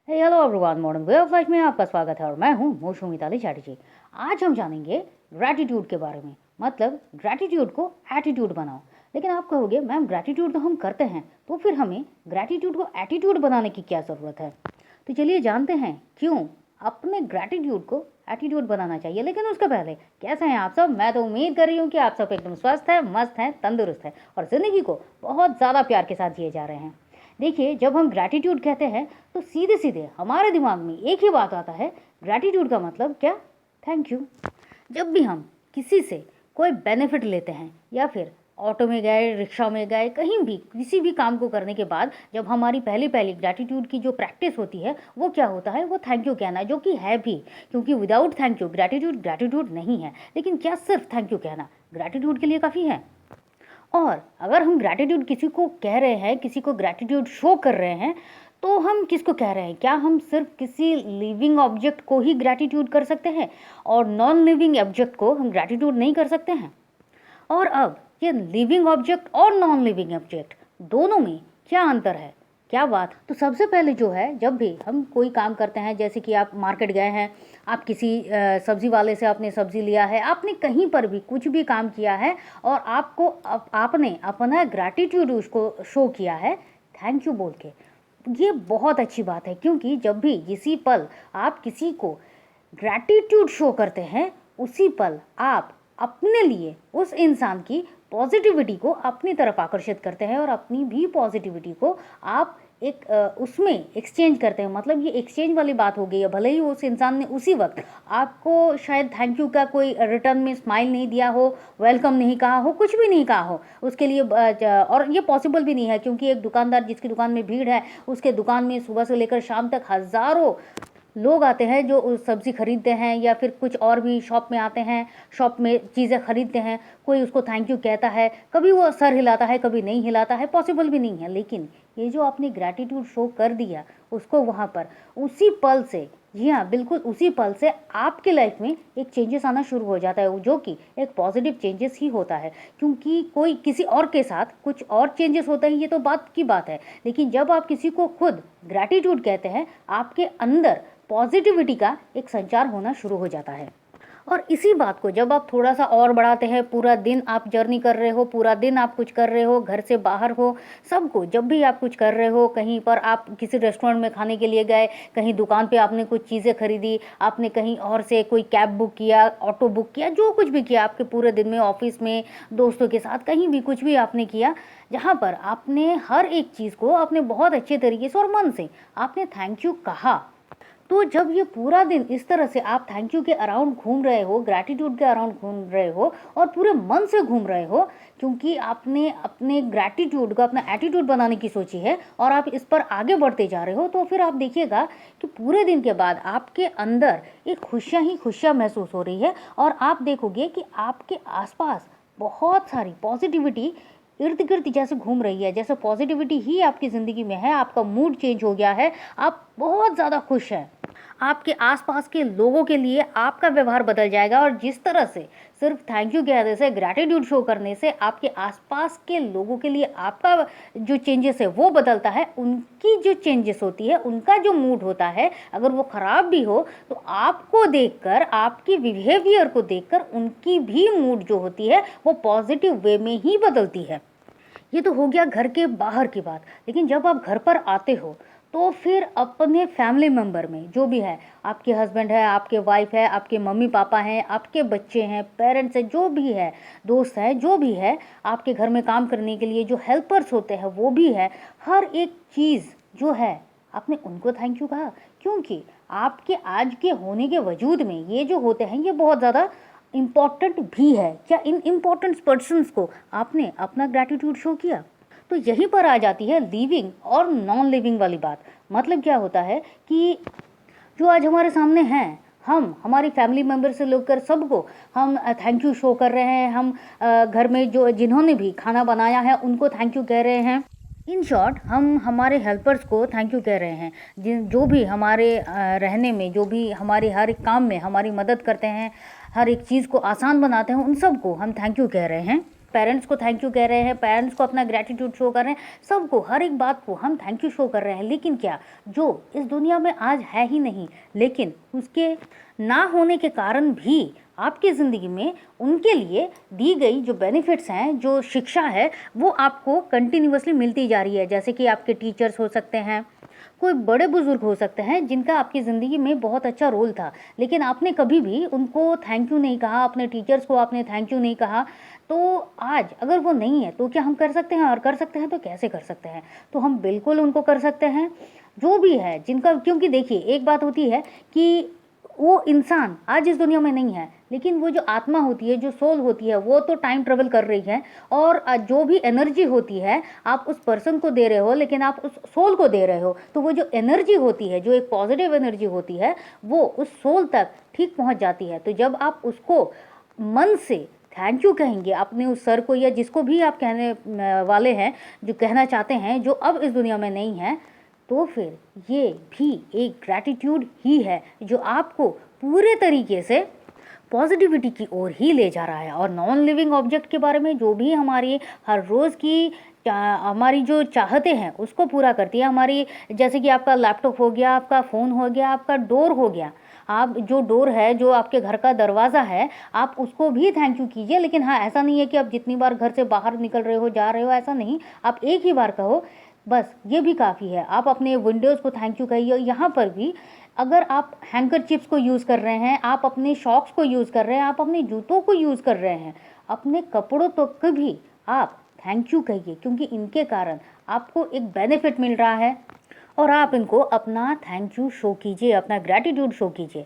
Hello everyone, modern way of life में आपका स्वागत है और मैं हूं मोशू मिताली चैटर्जी। आज हम जानेंगे ग्रैटिट्यूड के बारे में। मतलब ग्रैटिट्यूड को एटीट्यूड बनाओ। लेकिन आप कहोगे मैम ग्रैटिट्यूड तो हम करते हैं, तो फिर हमें ग्रैटिट्यूड को एटीट्यूड बनाने की क्या ज़रूरत है। तो चलिए जानते हैं क्यों अपने ग्रैटिट्यूड को एटीट्यूड बनाना चाहिए। लेकिन उसके पहले कैसे हैं आप सब। मैं तो उम्मीद कर रही हूँ कि आप सब एकदम स्वस्थ है, मस्त हैं, तंदुरुस्त है और ज़िंदगी को बहुत ज़्यादा प्यार के साथ जिए जा रहे हैं। देखिए, जब हम ग्रैटिट्यूड कहते हैं तो सीधे सीधे हमारे दिमाग में एक ही बात आता है। ग्रैटिट्यूड का मतलब क्या? Thank you. जब भी हम किसी से कोई बेनिफिट लेते हैं या फिर ऑटो में गए, रिक्शा में गए, कहीं भी किसी भी काम को करने के बाद जब हमारी पहली पहली ग्रैटिट्यूड की जो प्रैक्टिस होती है वो क्या होता है, वो थैंक यू कहना, जो कि है भी। क्योंकि without thank you gratitude gratitude नहीं है। लेकिन क्या सिर्फ थैंक यू कहना ग्रैटिट्यूड के लिए काफ़ी है? और अगर हम ग्रैटिट्यूड किसी को कह रहे हैं, किसी को ग्रैटिट्यूड शो कर रहे हैं, तो हम किसको कह रहे हैं? क्या हम सिर्फ किसी लिविंग ऑब्जेक्ट को ही ग्रैटिट्यूड कर सकते हैं और नॉन लिविंग ऑब्जेक्ट को हम ग्रैटिट्यूड नहीं कर सकते हैं? और अब ये लिविंग ऑब्जेक्ट और नॉन लिविंग ऑब्जेक्ट दोनों में क्या अंतर है, क्या बात? तो सबसे पहले जो है, जब भी हम कोई काम करते हैं, जैसे कि आप मार्केट गए हैं, आप किसी सब्जी वाले से आपने सब्जी लिया है, आपने कहीं पर भी कुछ भी काम किया है और आपको आपने अपना ग्रैटिट्यूड उसको शो किया है थैंक यू बोल के। ये बहुत अच्छी बात है, क्योंकि जब भी इसी पल आप किसी को ग्रैटिट्यूड शो करते हैं, उसी पल आप अपने लिए उस इंसान की पॉजिटिविटी को अपनी तरफ आकर्षित करते हैं और अपनी भी पॉजिटिविटी को आप एक उसमें एक्सचेंज करते हैं। मतलब ये एक्सचेंज वाली बात हो गई है। भले ही उस इंसान ने उसी वक्त आपको शायद थैंक यू का कोई रिटर्न में स्माइल नहीं दिया हो, वेलकम नहीं कहा हो, कुछ भी नहीं कहा हो उसके लिए, और ये पॉसिबल भी नहीं है, क्योंकि एक दुकानदार जिसकी दुकान में भीड़ है, उसके दुकान में सुबह से लेकर शाम तक हज़ारों लोग आते हैं जो उस सब्ज़ी खरीदते हैं या फिर कुछ और भी शॉप में आते हैं, शॉप में चीज़ें खरीदते हैं। कोई उसको थैंक यू कहता है, कभी वो सर हिलाता है, कभी नहीं हिलाता है, पॉसिबल भी नहीं है। लेकिन ये जो आपने ग्रैटिट्यूड शो कर दिया उसको वहाँ पर, उसी पल से, जी हाँ बिल्कुल उसी पल से आपके लाइफ में एक चेंजेस आना शुरू हो जाता है, जो कि एक पॉजिटिव चेंजेस ही होता है। क्योंकि कोई किसी और के साथ कुछ और चेंजेस होते हैं, ये तो बात की बात है। लेकिन जब आप किसी को खुद ग्रैटिट्यूड कहते हैं, आपके अंदर पॉजिटिविटी का एक संचार होना शुरू हो जाता है। और इसी बात को जब आप थोड़ा सा और बढ़ाते हैं, पूरा दिन आप जर्नी कर रहे हो, पूरा दिन आप कुछ कर रहे हो, घर से बाहर हो, सबको जब भी आप कुछ कर रहे हो, कहीं पर आप किसी रेस्टोरेंट में खाने के लिए गए, कहीं दुकान पे आपने कुछ चीज़ें खरीदी, आपने कहीं और से कोई कैब बुक किया, ऑटो बुक किया, जो कुछ भी किया आपके पूरे दिन में, ऑफिस में, दोस्तों के साथ, कहीं भी कुछ भी आपने किया, जहाँ पर आपने हर एक चीज़ को आपने बहुत अच्छे तरीके से और मन से आपने थैंक यू कहा। तो जब ये पूरा दिन इस तरह से आप थैंक यू के अराउंड घूम रहे हो, ग्रैटिट्यूड के अराउंड घूम रहे हो और पूरे मन से घूम रहे हो, क्योंकि आपने अपने ग्रैटिट्यूड को अपना एटीट्यूड बनाने की सोची है और आप इस पर आगे बढ़ते जा रहे हो, तो फिर आप देखिएगा कि पूरे दिन के बाद आपके अंदर एक खुशियाँ ही खुशियाँ महसूस हो रही है। और आप देखोगे कि आपके आसपास बहुत सारी पॉजिटिविटी इर्द गिर्द जैसे घूम रही है, जैसे पॉजिटिविटी ही आपकी ज़िंदगी में है, आपका मूड चेंज हो गया है, आप बहुत ज़्यादा खुश हैं। आपके आसपास के लोगों के लिए आपका व्यवहार बदल जाएगा। और जिस तरह से सिर्फ थैंक यू कहने से, ग्रैटिट्यूड शो करने से आपके आसपास के लोगों के लिए आपका जो चेंजेस है वो बदलता है, उनकी जो चेंजेस होती है, उनका जो मूड होता है, अगर वो ख़राब भी हो तो आपको देखकर, आपकी बिहेवियर को देखकर उनकी भी मूड जो होती है वो पॉजिटिव वे में ही बदलती है। ये तो हो गया घर के बाहर की बात। लेकिन जब आप घर पर आते हो तो फिर अपने फैमिली मेम्बर में जो भी है, आपके हस्बैंड है, आपके वाइफ है, आपके मम्मी पापा हैं, आपके बच्चे हैं, पेरेंट्स हैं, जो भी है, दोस्त हैं, जो भी है, आपके घर में काम करने के लिए जो हेल्पर्स होते हैं वो भी है, हर एक चीज़ जो है आपने उनको थैंक यू कहा। क्योंकि आपके आज के होने के वजूद में ये जो होते हैं ये बहुत ज़्यादा इम्पॉर्टेंट भी है। क्या इन इम्पॉर्टेंट पर्सन्स को आपने अपना ग्रैटिट्यूड शो किया? तो यहीं पर आ जाती है लिविंग और नॉन लिविंग वाली बात। मतलब क्या होता है कि जो आज हमारे सामने हैं, हम हमारी फैमिली मेम्बर से लेकर सबको हम थैंक यू शो कर रहे हैं। हम घर में जो जिन्होंने भी खाना बनाया है उनको थैंक यू कह रहे हैं। इन शॉर्ट, हम हमारे हेल्पर्स को थैंक यू कह रहे हैं। जिन जो भी हमारे रहने में, जो भी हमारे हर एक काम में हमारी मदद करते हैं, हर एक चीज़ को आसान बनाते हैं, उन सबको हम थैंक यू कह रहे हैं। पेरेंट्स को थैंक यू कह रहे हैं, पेरेंट्स को अपना ग्रैटिट्यूड शो कर रहे हैं, सबको, हर एक बात को हम थैंक यू शो कर रहे हैं। लेकिन क्या जो इस दुनिया में आज है ही नहीं, लेकिन उसके ना होने के कारण भी आपकी ज़िंदगी में उनके लिए दी गई जो बेनिफिट्स हैं, जो शिक्षा है, वो आपको कंटिन्यूअसली मिलती जा रही है। जैसे कि आपके टीचर्स हो सकते हैं, कोई बड़े बुजुर्ग हो सकते हैं जिनका आपकी ज़िंदगी में बहुत अच्छा रोल था, लेकिन आपने कभी भी उनको थैंक यू नहीं कहा, अपने टीचर्स को आपने थैंक यू नहीं कहा। तो आज अगर वो नहीं है तो क्या हम कर सकते हैं? और कर सकते हैं तो कैसे कर सकते हैं? तो हम बिल्कुल उनको कर सकते हैं, जो भी है जिनका, क्योंकि देखिए एक बात होती है कि वो इंसान आज इस दुनिया में नहीं है, लेकिन वो जो आत्मा होती है, जो सोल होती है, वो तो टाइम ट्रेवल कर रही है। और जो भी एनर्जी होती है आप उस पर्सन को दे रहे हो, लेकिन आप उस सोल को दे रहे हो। तो वो जो एनर्जी होती है, जो एक पॉजिटिव एनर्जी होती है, वो उस सोल तक ठीक पहुंच जाती है। तो जब आप उसको मन से थैंक यू कहेंगे, अपने उस सर को या जिसको भी आप कहने वाले हैं, जो कहना चाहते हैं, जो अब इस दुनिया में नहीं है, तो फिर ये भी एक ग्रैटिट्यूड ही है जो आपको पूरे तरीके से पॉजिटिविटी की ओर ही ले जा रहा है। और नॉन लिविंग ऑब्जेक्ट के बारे में, जो भी हमारी हर रोज़ की हमारी जो चाहते हैं उसको पूरा करती है हमारी, जैसे कि आपका लैपटॉप हो गया, आपका फ़ोन हो गया, आपका डोर हो गया। आप जो डोर है, जो आपके घर का दरवाज़ा है, आप उसको भी थैंक यू कीजिए। लेकिन हाँ, ऐसा नहीं है कि आप जितनी बार घर से बाहर निकल रहे हो, जा रहे हो, ऐसा नहीं, आप एक ही बार कहो, बस ये भी काफ़ी है। आप अपने विंडोज़ को थैंक यू कहिए। यहाँ पर भी अगर आप हैंकरचिप्स को यूज़ कर रहे हैं, आप अपने सॉक्स को यूज़ कर रहे हैं, आप अपने जूतों को यूज़ कर रहे हैं, अपने कपड़ों तक भी आप थैंक यू कहिए, क्योंकि इनके कारण आपको एक बेनिफिट मिल रहा है और आप इनको अपना थैंक यू शो कीजिए, अपना ग्रैटिट्यूड शो कीजिए।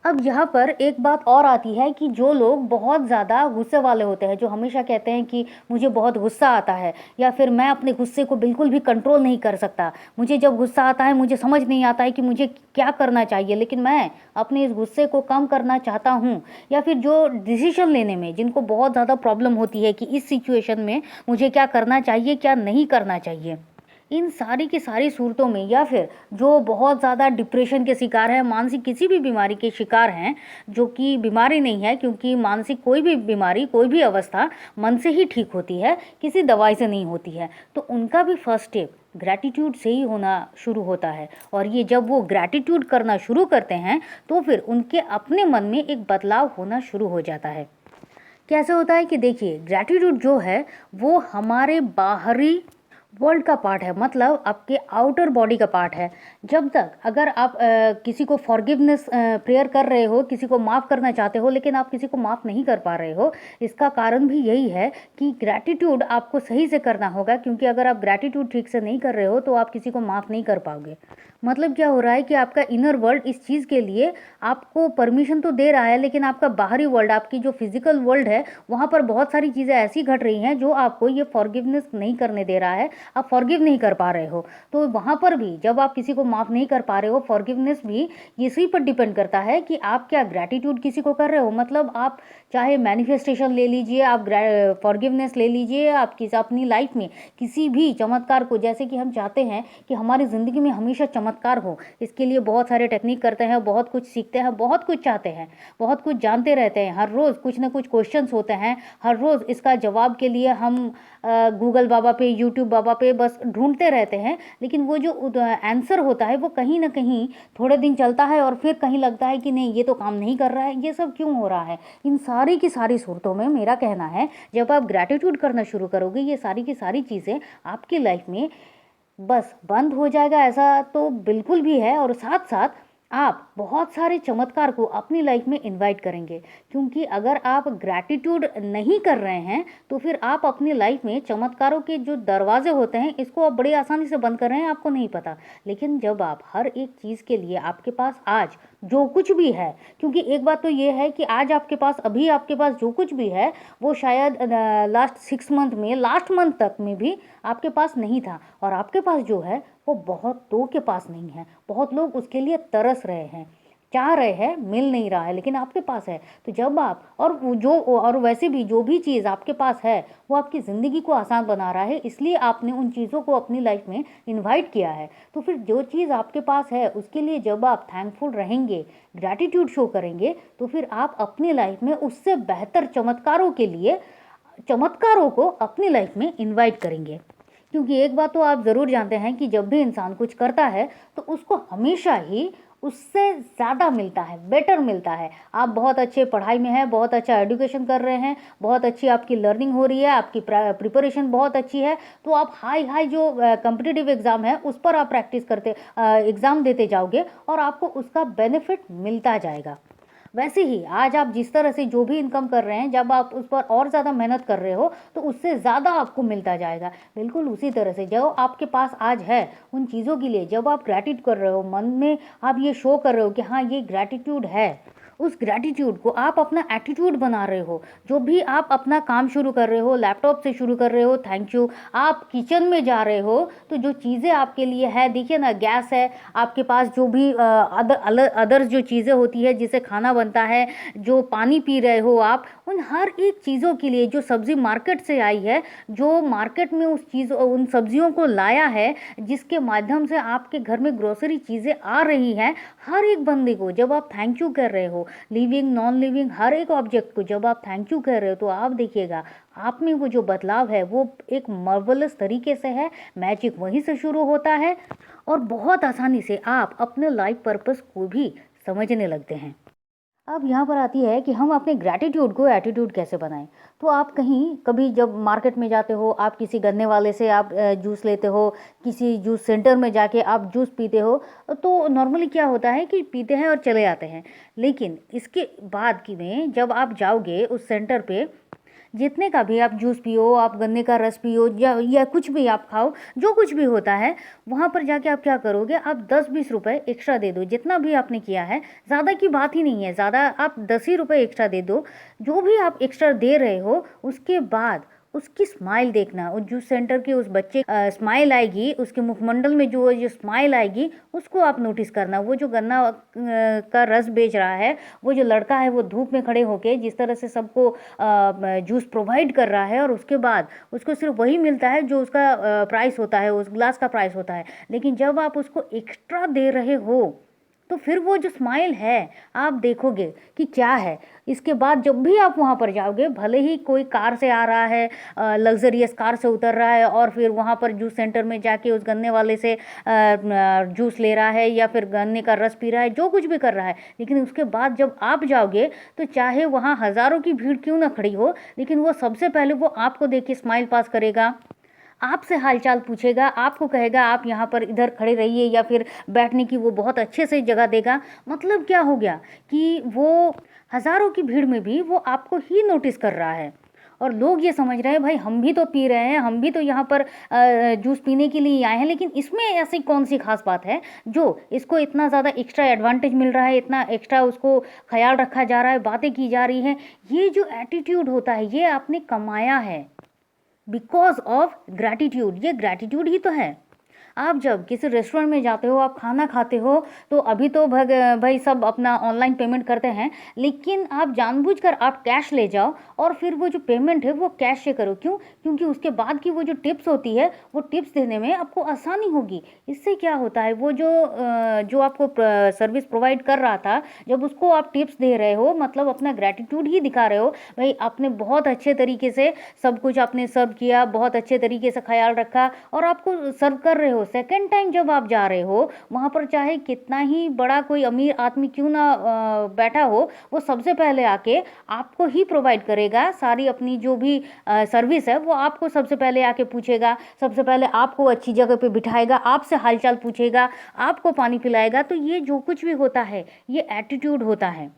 अब यहाँ पर एक बात और आती है कि जो लोग बहुत ज़्यादा गुस्से वाले होते हैं, जो हमेशा कहते हैं कि मुझे बहुत गुस्सा आता है, या फिर मैं अपने गुस्से को बिल्कुल भी कंट्रोल नहीं कर सकता, मुझे जब गुस्सा आता है मुझे समझ नहीं आता है कि मुझे क्या करना चाहिए, लेकिन मैं अपने इस गुस्से को कम करना चाहता हूँ। या फिर जो डिसीजन लेने में जिनको बहुत ज़्यादा प्रॉब्लम होती है कि इस सिचुएशन में मुझे क्या करना चाहिए, क्या नहीं करना चाहिए, इन सारी की सारी सूरतों में, या फिर जो बहुत ज़्यादा डिप्रेशन के शिकार है, मानसिक किसी भी बीमारी के शिकार हैं, जो कि बीमारी नहीं है, क्योंकि मानसिक कोई भी बीमारी, कोई भी अवस्था मन से ही ठीक होती है, किसी दवाई से नहीं होती है। तो उनका भी फर्स्ट स्टेप ग्रैटिट्यूड से ही होना शुरू होता है। और ये जब वो ग्रैटिट्यूड करना शुरू करते हैं तो फिर उनके अपने मन में एक बदलाव होना शुरू हो जाता है। कैसे होता है कि देखिए, ग्रैटिट्यूड जो है वो हमारे बाहरी वर्ल्ड का पार्ट है, मतलब आपके आउटर बॉडी का पार्ट है। जब तक अगर आप किसी को फॉरगिवनेस प्रेयर कर रहे हो, किसी को माफ़ करना चाहते हो, लेकिन आप किसी को माफ़ नहीं कर पा रहे हो, इसका कारण भी यही है कि ग्रैटिट्यूड आपको सही से करना होगा। क्योंकि अगर आप ग्रैटिट्यूड ठीक से नहीं कर रहे हो तो आप किसी को माफ़ नहीं कर पाओगे। मतलब क्या हो रहा है कि आपका इनर वर्ल्ड इस चीज़ के लिए आपको परमिशन तो दे रहा है, लेकिन आपका बाहरी वर्ल्ड, आपकी जो फिजिकल वर्ल्ड है, वहाँ पर बहुत सारी चीज़ें ऐसी घट रही हैं जो आपको ये फॉरगिवनेस नहीं करने दे रहा है, आप फॉरगिव नहीं कर पा रहे हो। तो वहाँ पर भी जब आप किसी को माफ़ नहीं कर पा रहे हो, फॉरगिवनेस भी इसी पर डिपेंड करता है कि आप क्या ग्रैटिट्यूड किसी को कर रहे हो। मतलब आप चाहे मैनिफेस्टेशन ले लीजिए, आप फॉरगिवनेस ले लीजिए, आप अपनी लाइफ में किसी भी चमत्कार को, जैसे कि हम चाहते हैं कि हमारी ज़िंदगी में हमेशा चमत्कार हो, इसके लिए बहुत सारे टेक्निक करते हैं, बहुत कुछ सीखते हैं, बहुत कुछ चाहते हैं, बहुत कुछ जानते रहते हैं। हर रोज़ कुछ ना कुछ क्वेश्चंस होते हैं, हर रोज़ इसका जवाब के लिए हम गूगल बाबा पे, यूट्यूब बाबा पे बस ढूंढते रहते हैं। लेकिन वो जो आंसर होता है वो कहीं ना कहीं थोड़े दिन चलता है और फिर कहीं लगता है कि नहीं, ये तो काम नहीं कर रहा है, ये सब क्यों हो रहा है। इन सारी की सारी सूरतों में मेरा कहना है, जब आप ग्रैटिट्यूड करना शुरू करोगे, ये सारी की सारी चीज़ें आपकी लाइफ में बस बंद हो जाएगा, ऐसा तो बिल्कुल भी है। और साथ साथ आप बहुत सारे चमत्कार को अपनी लाइफ में इनवाइट करेंगे। क्योंकि अगर आप ग्रैटिट्यूड नहीं कर रहे हैं तो फिर आप अपनी लाइफ में चमत्कारों के जो दरवाजे होते हैं, इसको आप बड़ी आसानी से बंद कर रहे हैं, आपको नहीं पता। लेकिन जब आप हर एक चीज़ के लिए आपके पास आज जो कुछ भी है, क्योंकि एक बात तो ये है कि आज आपके पास, अभी आपके पास जो कुछ भी है वो शायद लास्ट 6 मंथ में, लास्ट मंथ तक में भी आपके पास नहीं था। और आपके पास जो है वो बहुतों के पास नहीं है, बहुत लोग उसके लिए तरस रहे हैं, चाह रहे हैं, मिल नहीं रहा है, लेकिन आपके पास है। तो जब आप और वैसे भी जो भी चीज़ आपके पास है वो आपकी ज़िंदगी को आसान बना रहा है, इसलिए आपने उन चीज़ों को अपनी लाइफ में इनवाइट किया है। तो फिर जो चीज़ आपके पास है उसके लिए जब आप थैंकफुल रहेंगे, ग्रैटिट्यूड शो करेंगे, तो फिर आप अपनी लाइफ में उससे बेहतर चमत्कारों के लिए चमत्कारों को अपनी लाइफ में इनवाइट करेंगे। क्योंकि एक बात तो आप ज़रूर जानते हैं कि जब भी इंसान कुछ करता है तो उसको हमेशा ही उससे ज़्यादा मिलता है, बेटर मिलता है। आप बहुत अच्छे पढ़ाई में हैं, बहुत अच्छा एजुकेशन कर रहे हैं, बहुत अच्छी आपकी लर्निंग हो रही है, आपकी प्रिपरेशन बहुत अच्छी है, तो आप हाई हाई जो कॉम्पिटिटिव एग्ज़ाम है उस पर आप प्रैक्टिस करते एग्ज़ाम देते जाओगे और आपको उसका बेनिफिट मिलता जाएगा। वैसे ही आज आप जिस तरह से जो भी इनकम कर रहे हैं, जब आप उस पर और ज़्यादा मेहनत कर रहे हो तो उससे ज़्यादा आपको मिलता जाएगा। बिल्कुल उसी तरह से जो आपके पास आज है उन चीज़ों के लिए जब आप ग्रैटिट्यूड कर रहे हो, मन में आप ये शो कर रहे हो कि हाँ ये ग्रैटिट्यूड है, उस ग्रैटिट्यूड को आप अपना एटीट्यूड बना रहे हो। जो भी आप अपना काम शुरू कर रहे हो, लैपटॉप से शुरू कर रहे हो, थैंक यू। आप किचन में जा रहे हो तो जो चीज़ें आपके लिए है, देखिए ना, गैस है आपके पास, जो भी अदर्स जो चीज़ें होती है जिससे खाना बनता है, जो पानी पी रहे हो आप, उन हर एक चीज़ों के लिए, जो सब्ज़ी मार्केट से आई है, जो मार्केट में उन सब्जियों को लाया है, जिसके माध्यम से आपके घर में ग्रोसरी चीज़ें आ रही हैं, हर एक बंदे को जब आप थैंक यू कर रहे हो, लिविंग नॉन लिविंग हर एक ऑब्जेक्ट को जब आप थैंक यू कर रहे हो, तो आप देखिएगा आप में वो जो बदलाव है वो एक मार्वलस तरीके से है। मैजिक वहीं से शुरू होता है और बहुत आसानी से आप अपने लाइफ पर्पस को भी समझने लगते हैं। अब यहाँ पर आती है कि हम अपने ग्रैटिट्यूड को एटीट्यूड कैसे बनाएं। तो आप कहीं कभी जब मार्केट में जाते हो, आप किसी गन्ने वाले से आप जूस लेते हो, किसी जूस सेंटर में जाके आप जूस पीते हो, तो नॉर्मली क्या होता है कि पीते हैं और चले आते हैं। लेकिन इसके बाद की में जब आप जाओगे उस सेंटर पे, जितने का भी आप जूस पियो, आप गन्ने का रस पियो या कुछ भी आप खाओ, जो कुछ भी होता है, वहाँ पर जाके आप क्या करोगे, आप 10-20 रुपए एक्स्ट्रा दे दो, जितना भी आपने किया है। ज़्यादा की बात ही नहीं है, ज़्यादा आप 10 ही रुपये एक्स्ट्रा दे दो। जो भी आप एक्स्ट्रा दे रहे हो उसके बाद उसकी स्माइल देखना, उस जूस सेंटर के उस बच्चे स्माइल आएगी, उसके मुखमंडल में जो स्माइल आएगी उसको आप नोटिस करना। वो जो गन्ना का रस बेच रहा है, वो जो लड़का है, वो धूप में खड़े होके जिस तरह से सबको जूस प्रोवाइड कर रहा है, और उसके बाद उसको सिर्फ वही मिलता है जो उसका प्राइस होता है, उस ग्लास का प्राइस होता है। लेकिन जब आप उसको एक्स्ट्रा दे रहे हो तो फिर वो जो स्माइल है आप देखोगे कि क्या है। इसके बाद जब भी आप वहाँ पर जाओगे, भले ही कोई कार से आ रहा है, लग्जरियस कार से उतर रहा है और फिर वहाँ पर जूस सेंटर में जाके उस गन्ने वाले से जूस ले रहा है या फिर गन्ने का रस पी रहा है, जो कुछ भी कर रहा है, लेकिन उसके बाद जब आप जाओगे तो चाहे वहाँ हज़ारों की भीड़ क्यों ना खड़ी हो, लेकिन वो सबसे पहले वो आपको देख के स्माइल पास करेगा, आपसे हालचाल पूछेगा, आपको कहेगा आप यहाँ पर इधर खड़े रहिए, या फिर बैठने की वो बहुत अच्छे से जगह देगा। मतलब क्या हो गया कि वो हज़ारों की भीड़ में भी वो आपको ही नोटिस कर रहा है। और लोग ये समझ रहे हैं भाई हम भी तो पी रहे हैं, हम भी तो यहाँ पर जूस पीने के लिए आए हैं, लेकिन इसमें ऐसी कौन सी खास बात है जो इसको इतना ज़्यादा एक्स्ट्रा एडवांटेज मिल रहा है, इतना एक्स्ट्रा उसको ख्याल रखा जा रहा है, बातें की जा रही हैं। ये जो एटीट्यूड होता है ये आपने कमाया है बिकॉज ऑफ ग्रैटिट्यूड। ये ग्रैटिट्यूड ही तो है। आप जब किसी रेस्टोरेंट में जाते हो, आप खाना खाते हो, तो अभी तो भाई सब अपना ऑनलाइन पेमेंट करते हैं, लेकिन आप जानबूझकर आप कैश ले जाओ और फिर वो जो पेमेंट है वो कैश से करो। क्यों? क्योंकि उसके बाद की वो जो टिप्स होती है, वो टिप्स देने में आपको आसानी होगी। इससे क्या होता है, वो जो आपको सर्विस प्रोवाइड कर रहा था, जब उसको आप टिप्स दे रहे हो, मतलब अपना ग्रैटिट्यूड ही दिखा रहे हो। भाई आपने बहुत अच्छे तरीके से सब कुछ आपने सर्व किया, बहुत अच्छे तरीके से ख्याल रखा और आपको सर्व कर रहे हो। सेकेंड टाइम जब आप जा रहे हो वहाँ पर, चाहे कितना ही बड़ा कोई अमीर आदमी क्यों ना बैठा हो, वो सबसे पहले आके आपको ही प्रोवाइड करेगा सारी अपनी जो भी सर्विस है, वो आपको सबसे पहले आके पूछेगा, सबसे पहले आपको अच्छी जगह पे बिठाएगा, आपसे हालचाल पूछेगा, आपको पानी पिलाएगा। तो ये जो कुछ भी होता है ये एटीट्यूड होता है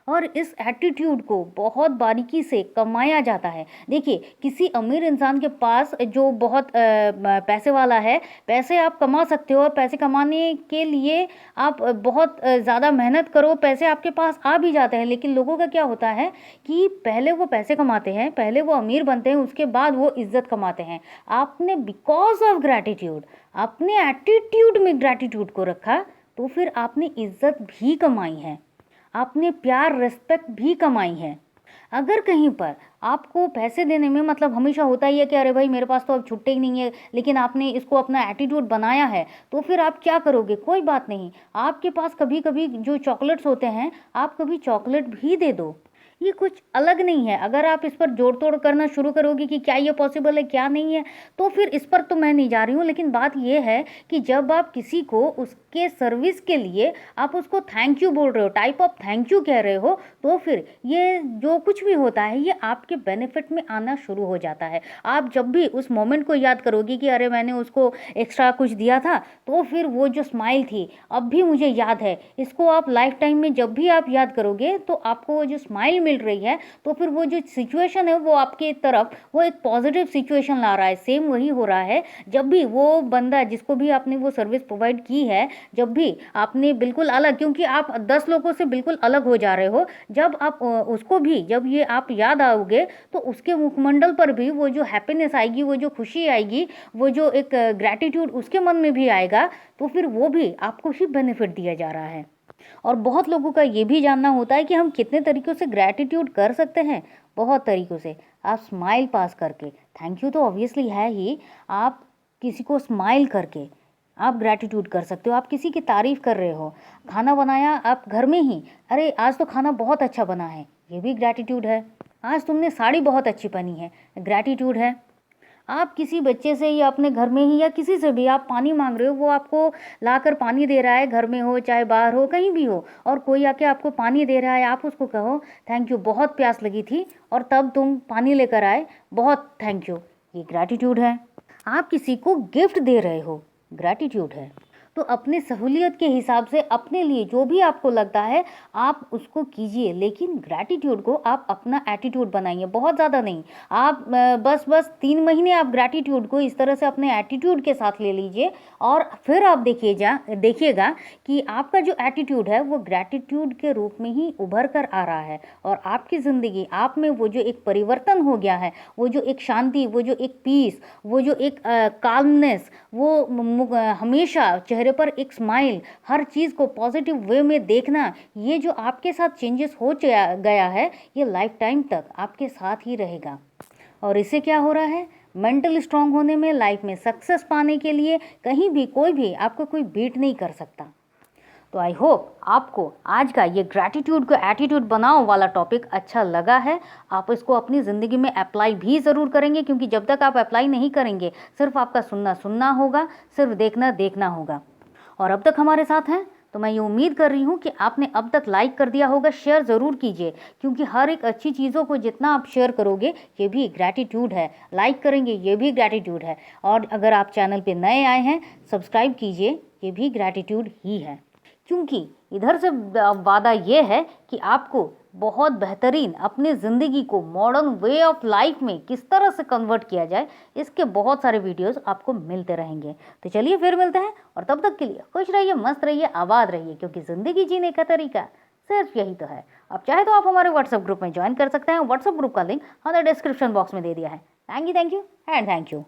और इस एटीट्यूड को बहुत बारीकी से कमाया जाता है। देखिए किसी अमीर इंसान के पास जो बहुत पैसे वाला है, पैसे आप कमा सकते हो और पैसे कमाने के लिए आप बहुत ज़्यादा मेहनत करो, पैसे आपके पास आ भी जाते हैं। लेकिन लोगों का क्या होता है कि पहले वो पैसे कमाते हैं, पहले वो अमीर बनते हैं, उसके बाद वो इज्जत कमाते हैं। आपने बिकॉज ऑफ ग्रैटिट्यूड, अपने एटीट्यूड में ग्रैटिट्यूड को रखा, तो फिर आपने इज्जत भी कमाई है, आपने प्यार रिस्पेक्ट भी कमाई है। अगर कहीं पर आपको पैसे देने में मतलब हमेशा होता ही है कि अरे भाई मेरे पास तो अब छुट्टे ही नहीं है, लेकिन आपने इसको अपना एटीट्यूड बनाया है, तो फिर आप क्या करोगे? कोई बात नहीं, आपके पास कभी कभी जो चॉकलेट्स होते हैं, आप कभी चॉकलेट भी दे दो। ये कुछ अलग नहीं है। अगर आप इस पर जोड़ तोड़ करना शुरू करोगे कि क्या ये पॉसिबल है क्या नहीं है, तो फिर इस पर तो मैं नहीं जा रही हूँ। लेकिन बात ये है कि जब आप किसी को उसके सर्विस के लिए आप उसको थैंक यू बोल रहे हो, टाइप ऑफ थैंक यू कह रहे हो, तो फिर ये जो कुछ भी होता है ये आपके बेनिफिट में आना शुरू हो जाता है। आप जब भी उस मोमेंट को याद करोगे कि अरे मैंने उसको एक्स्ट्रा कुछ दिया था, तो फिर वो जो स्माइल थी अब भी मुझे याद है, इसको आप लाइफ टाइम में जब भी आप याद करोगे तो आपको वो जो स्माइल मिल रही है, तो फिर वो जो सिचुएशन है वो आपके तरफ वो एक पॉजिटिव सिचुएशन ला रहा है। सेम वही हो रहा है जब भी वो बंदा जिसको भी आपने वो सर्विस प्रोवाइड की है, जब भी आपने बिल्कुल अलग, क्योंकि आप 10 लोगों से बिल्कुल अलग हो जा रहे हो, जब आप उसको भी जब ये आप याद आओगे तो उसके मुखमंडल पर भी वो जो हैप्पीनेस आएगी, वो जो खुशी आएगी, वो जो एक ग्रैटिट्यूड उसके मन में भी आएगा, तो फिर वो भी आपको ही बेनिफिट दिया जा रहा है। और बहुत लोगों का ये भी जानना होता है कि हम कितने तरीक़ों से ग्रैटिट्यूड कर सकते हैं। बहुत तरीक़ों से। आप स्माइल पास करके, थैंक यू तो ऑब्वियसली है ही, आप किसी को स्माइल करके आप ग्रैटिट्यूड कर सकते हो। आप किसी की तारीफ़ कर रहे हो, खाना बनाया आप घर में ही, अरे आज तो खाना बहुत अच्छा बना है, ये भी ग्रैटिट्यूड है। आज तुमने साड़ी बहुत अच्छी पहनी है, ग्रैटिट्यूड है। आप किसी बच्चे से या अपने घर में ही या किसी से भी आप पानी मांग रहे हो, वो आपको लाकर पानी दे रहा है, घर में हो चाहे बाहर हो कहीं भी हो, और कोई आके आपको पानी दे रहा है, आप उसको कहो थैंक यू, बहुत प्यास लगी थी और तब तुम पानी लेकर आए, बहुत थैंक यू, ये ग्रैटिट्यूड है। आप किसी को गिफ्ट दे रहे हो, ग्रैटिट्यूड है। तो अपने सहूलियत के हिसाब से अपने लिए जो भी आपको लगता है आप उसको कीजिए, लेकिन ग्रैटिट्यूड को आप अपना एटीट्यूड बनाइए, बहुत ज़्यादा नहीं। आप बस 3 महीने आप ग्रैटिट्यूड को इस तरह से अपने एटीट्यूड के साथ ले लीजिए, और फिर आप देखिएगा कि आपका जो एटीट्यूड है वो ग्रैटिट्यूड के रूप में ही उभर कर आ रहा है, और आपकी ज़िंदगी आप में वो जो एक परिवर्तन हो गया है, वो जो एक शांति, वो जो एक पीस, वो जो एक काल्मनेस, वो हमेशा चेहरे पर एक स्माइल, हर चीज़ को पॉजिटिव वे में देखना, ये जो आपके साथ चेंजेस हो गया है, ये लाइफ टाइम तक आपके साथ ही रहेगा। और इससे क्या हो रहा है, मेंटल स्ट्रांग होने में, लाइफ में सक्सेस पाने के लिए कहीं भी कोई भी आपको कोई बीट नहीं कर सकता। तो आई होप आपको आज का ये ग्रैटिट्यूड को एटीट्यूड बनाओ वाला टॉपिक अच्छा लगा है। आप इसको अपनी ज़िंदगी में अप्लाई भी ज़रूर करेंगे, क्योंकि जब तक आप अप्लाई नहीं करेंगे सिर्फ आपका सुनना होगा, सिर्फ देखना होगा। और अब तक हमारे साथ हैं तो मैं ये उम्मीद कर रही हूँ कि आपने अब तक लाइक कर दिया होगा, शेयर ज़रूर कीजिए, क्योंकि हर एक अच्छी चीज़ों को जितना आप शेयर करोगे ये भी ग्रैटिट्यूड है, लाइक करेंगे ये भी ग्रैटिट्यूड है। और अगर आप चैनल पे नए आए हैं सब्सक्राइब कीजिए, ये भी ग्रैटिट्यूड ही है। क्योंकि इधर से वादा ये है कि आपको बहुत बेहतरीन अपनी ज़िंदगी को मॉडर्न वे ऑफ लाइफ में किस तरह से कन्वर्ट किया जाए, इसके बहुत सारे वीडियोस आपको मिलते रहेंगे। तो चलिए फिर मिलते हैं, और तब तक के लिए खुश रहिए, मस्त रहिए, आबाद रहिए, क्योंकि ज़िंदगी जीने का तरीका सिर्फ यही तो है। आप चाहे तो आप हमारे व्हाट्सएप ग्रुप में ज्वाइन कर सकते हैं। व्हाट्सएप ग्रुप का लिंक हमने डिस्क्रिप्शन बॉक्स में दे दिया है। Thank you and thank you.